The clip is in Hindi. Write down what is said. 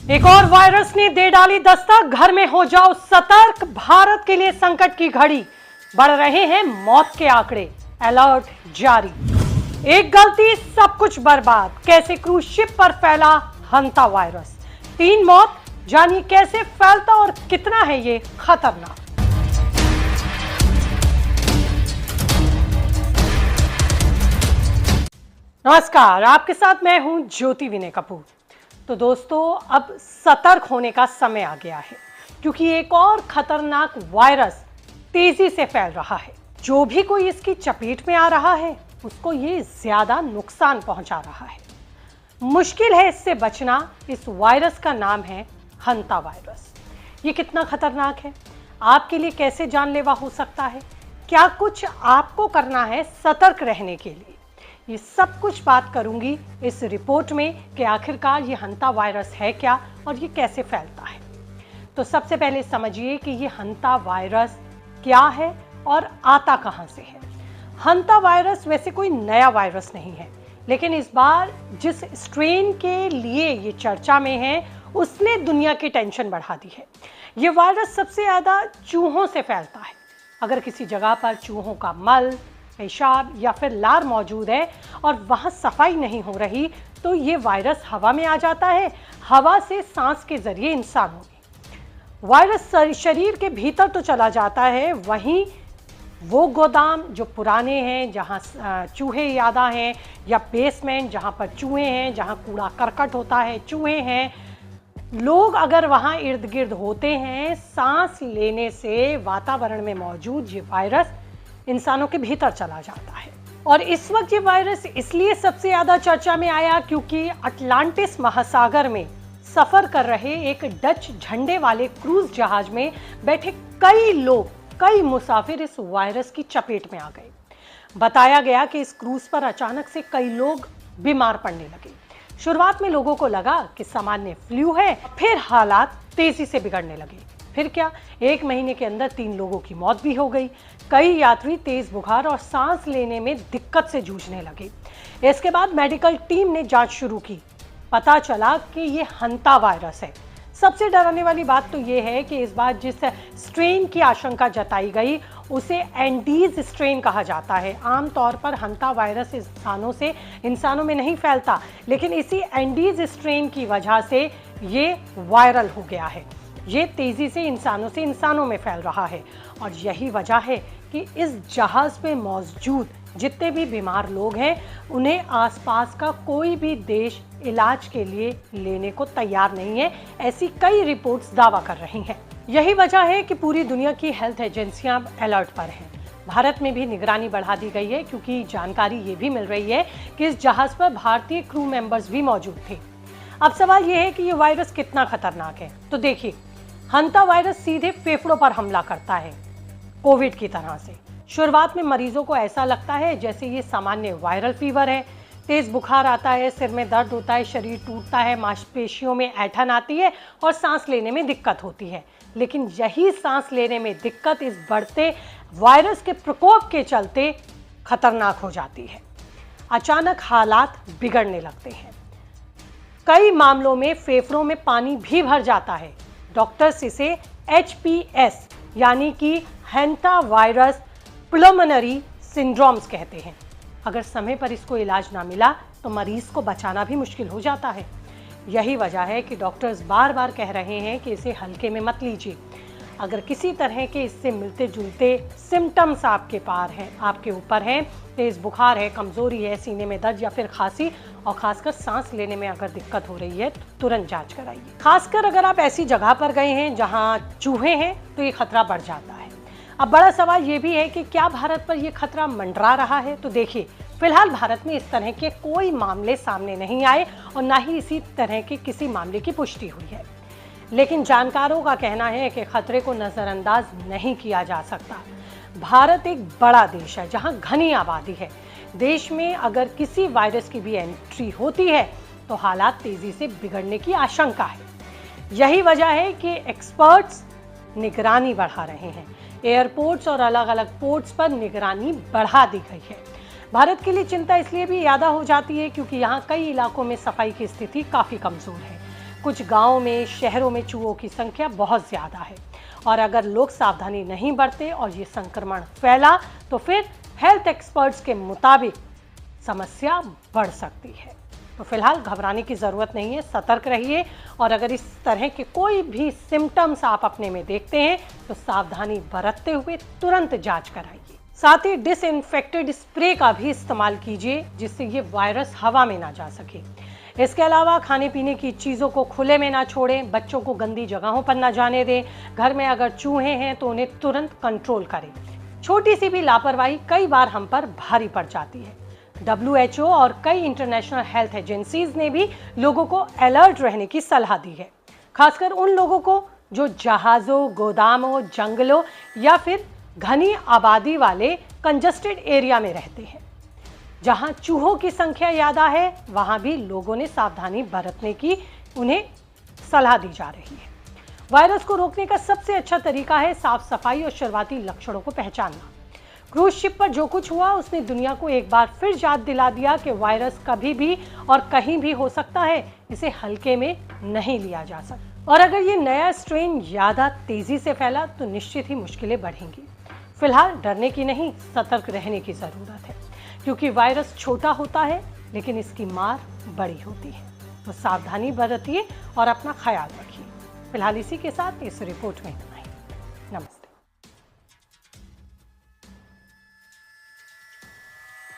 एक और वायरस ने दे डाली दस्तक, घर में हो जाओ सतर्क, भारत के लिए संकट की घड़ी, बढ़ रहे हैं मौत के आंकड़े, अलर्ट जारी। एक गलती सब कुछ बर्बाद, कैसे क्रूज शिप पर फैला हंता वायरस, 3 मौत, जानिए कैसे फैलता और कितना है ये खतरनाक। नमस्कार, आपके साथ मैं हूं ज्योति विनय कपूर। तो दोस्तों, अब सतर्क होने का समय आ गया है, क्योंकि एक और खतरनाक वायरस तेजी से फैल रहा है। जो भी कोई इसकी चपेट में आ रहा है, उसको ये ज्यादा नुकसान पहुंचा रहा है। मुश्किल है इससे बचना। इस वायरस का नाम है हंता वायरस। ये कितना खतरनाक है, आपके लिए कैसे जानलेवा हो सकता है, क्या कुछ आपको करना है सतर्क रहने के लिए, ये सब कुछ बात करूंगी इस रिपोर्ट में कि आखिरकार ये हंता वायरस है क्या और ये कैसे फैलता है। तो सबसे पहले समझिए कि ये हंता वायरस क्या है और आता कहां से है। हंता वायरस वैसे कोई नया वायरस नहीं है, लेकिन इस बार जिस स्ट्रेन के लिए ये चर्चा में है, उसने दुनिया की टेंशन बढ़ा दी है। ये वायरस सबसे ज़्यादा चूहों से फैलता है। अगर किसी जगह पर चूहों का मल, पेशाब या फिर लार मौजूद है और वहाँ सफाई नहीं हो रही, तो ये वायरस हवा में आ जाता है, हवा से सांस के जरिए इंसानों में। वायरस शरीर के भीतर तो चला जाता है, वहीं वो गोदाम जो पुराने हैं, जहाँ चूहे ज़्यादा हैं, या बेसमेंट जहाँ पर चूहे हैं, जहाँ कूड़ा करकट होता है, चूहे हैं, लोग अगर वहाँ इर्द गिर्द होते हैं, सांस लेने से वातावरण में मौजूद ये वायरस इंसानों के भीतर चला जाता है। और इस वक्त ये वायरस इसलिए सबसे ज़्यादा चर्चा में आया क्योंकि अटलांटिस महासागर में सफ़र कर रहे एक डच झंडे वाले क्रूज जहाज में बैठे कई मुसाफिर इस वायरस की चपेट में आ गए। बताया गया कि इस क्रूज पर अचानक से कई लोग बीमार पड़ने लगे। शुरुआत में लोगों को लगा कि सामान्य फ्लू है, फिर हालात तेजी से बिगड़ने लगे। फिर क्या, 1 महीने के अंदर 3 लोगों की मौत भी हो गई। कई यात्री तेज बुखार और सांस लेने में दिक्कत से जूझने लगे। इसके बाद मेडिकल टीम ने जांच शुरू की। पता चला कि ये हंता वायरस है। सबसे डराने वाली बात तो ये है कि इस बार जिस स्ट्रेन की आशंका जताई गई, उसे एंडीज स्ट्रेन कहा जाता है। आमतौर पर हंता वायरस इंसानों में नहीं फैलता, लेकिन इसी एंडीज स्ट्रेन की वजह से ये वायरल हो गया है। ये तेज़ी से इंसानों में फैल रहा है। और यही वजह है कि इस जहाज़ पे मौजूद जितने भी बीमार लोग हैं, उन्हें आसपास का कोई भी देश इलाज के लिए लेने को तैयार नहीं है, ऐसी कई रिपोर्ट्स दावा कर रही हैं। यही वजह है कि पूरी दुनिया की हेल्थ एजेंसियां अलर्ट पर हैं। भारत में भी निगरानी बढ़ा दी गई है, क्योंकि जानकारी ये भी मिल रही है कि इस जहाज़ पर भारतीय क्रू मेंबर्स भी मौजूद थे। अब सवाल ये है कि ये वायरस कितना खतरनाक है। तो देखिए, हंता वायरस सीधे फेफड़ों पर हमला करता है, कोविड की तरह से। शुरुआत में मरीजों को ऐसा लगता है जैसे ये सामान्य वायरल फीवर है। तेज बुखार आता है, सिर में दर्द होता है, शरीर टूटता है, मांसपेशियों में ऐंठन आती है और सांस लेने में दिक्कत होती है। लेकिन यही सांस लेने में दिक्कत इस बढ़ते वायरस के प्रकोप के चलते खतरनाक हो जाती है। अचानक हालात बिगड़ने लगते हैं। कई मामलों में फेफड़ों में पानी भी भर जाता है। डॉक्टर्स इसे HPS यानी कि हंता वायरस पुल्मोनरी सिंड्रोम्स कहते हैं। अगर समय पर इसको इलाज ना मिला तो मरीज को बचाना भी मुश्किल हो जाता है। यही वजह है कि डॉक्टर्स बार बार कह रहे हैं कि इसे हल्के में मत लीजिए। अगर किसी तरह के इससे मिलते जुलते सिम्टम्स आपके ऊपर हैं, तेज बुखार है, कमजोरी है, सीने में दर्द या फिर खांसी, और खासकर सांस लेने में अगर दिक्कत हो रही है, तो तुरंत जांच कराइए। खासकर अगर आप ऐसी जगह पर गए हैं जहां चूहे हैं, तो ये खतरा बढ़ जाता है। अब बड़ा सवाल ये भी है कि क्या भारत पर ये खतरा मंडरा रहा है। तो देखिए, फिलहाल भारत में इस तरह के कोई मामले सामने नहीं आए और ना ही इसी तरह के किसी मामले की पुष्टि हुई है। लेकिन जानकारों का कहना है कि खतरे को नज़रअंदाज नहीं किया जा सकता। भारत एक बड़ा देश है जहां घनी आबादी है। देश में अगर किसी वायरस की भी एंट्री होती है तो हालात तेजी से बिगड़ने की आशंका है। यही वजह है कि एक्सपर्ट्स निगरानी बढ़ा रहे हैं। एयरपोर्ट्स और अलग अलग पोर्ट्स पर निगरानी बढ़ा दी गई है। भारत के लिए चिंता इसलिए भी ज़्यादा हो जाती है क्योंकि यहाँ कई इलाकों में सफाई की स्थिति काफ़ी कमज़ोर है। कुछ गांवों में, शहरों में चूहों की संख्या बहुत ज़्यादा है और अगर लोग सावधानी नहीं बरते और ये संक्रमण फैला तो फिर हेल्थ एक्सपर्ट्स के मुताबिक समस्या बढ़ सकती है। तो फिलहाल घबराने की ज़रूरत नहीं है, सतर्क रहिए और अगर इस तरह के कोई भी सिम्टम्स आप अपने में देखते हैं तो सावधानी बरतते हुए तुरंत जांच कराइए। साथ ही डिसइंफेक्टेड स्प्रे का भी इस्तेमाल कीजिए जिससे ये वायरस हवा में ना जा सके। इसके अलावा खाने पीने की चीज़ों को खुले में ना छोड़ें, बच्चों को गंदी जगहों पर ना जाने दें, घर में अगर चूहे हैं तो उन्हें तुरंत कंट्रोल करें। छोटी सी भी लापरवाही कई बार हम पर भारी पड़ जाती है। WHO और कई इंटरनेशनल हेल्थ एजेंसीज ने भी लोगों को अलर्ट रहने की सलाह दी है, खासकर उन लोगों को जो जहाज़ों, गोदामों, जंगलों या फिर घनी आबादी वाले कंजस्टेड एरिया में रहते हैं। जहां चूहों की संख्या ज़्यादा है वहां भी लोगों ने सावधानी बरतने की उन्हें सलाह दी जा रही है। वायरस को रोकने का सबसे अच्छा तरीका है साफ सफाई और शुरुआती लक्षणों को पहचानना। क्रूज शिप पर जो कुछ हुआ उसने दुनिया को एक बार फिर याद दिला दिया कि वायरस कभी भी और कहीं भी हो सकता है, इसे हल्के में नहीं लिया जा सकता। और अगर ये नया स्ट्रेन ज़्यादा तेजी से फैला तो निश्चित ही मुश्किलें बढ़ेंगी। फिलहाल डरने की नहीं, सतर्क रहने की ज़रूरत है क्योंकि वायरस छोटा होता है लेकिन इसकी मार बड़ी होती है। तो सावधानी बरतिए और अपना ख्याल रखिए। फिलहाल इसी के साथ इस रिपोर्ट में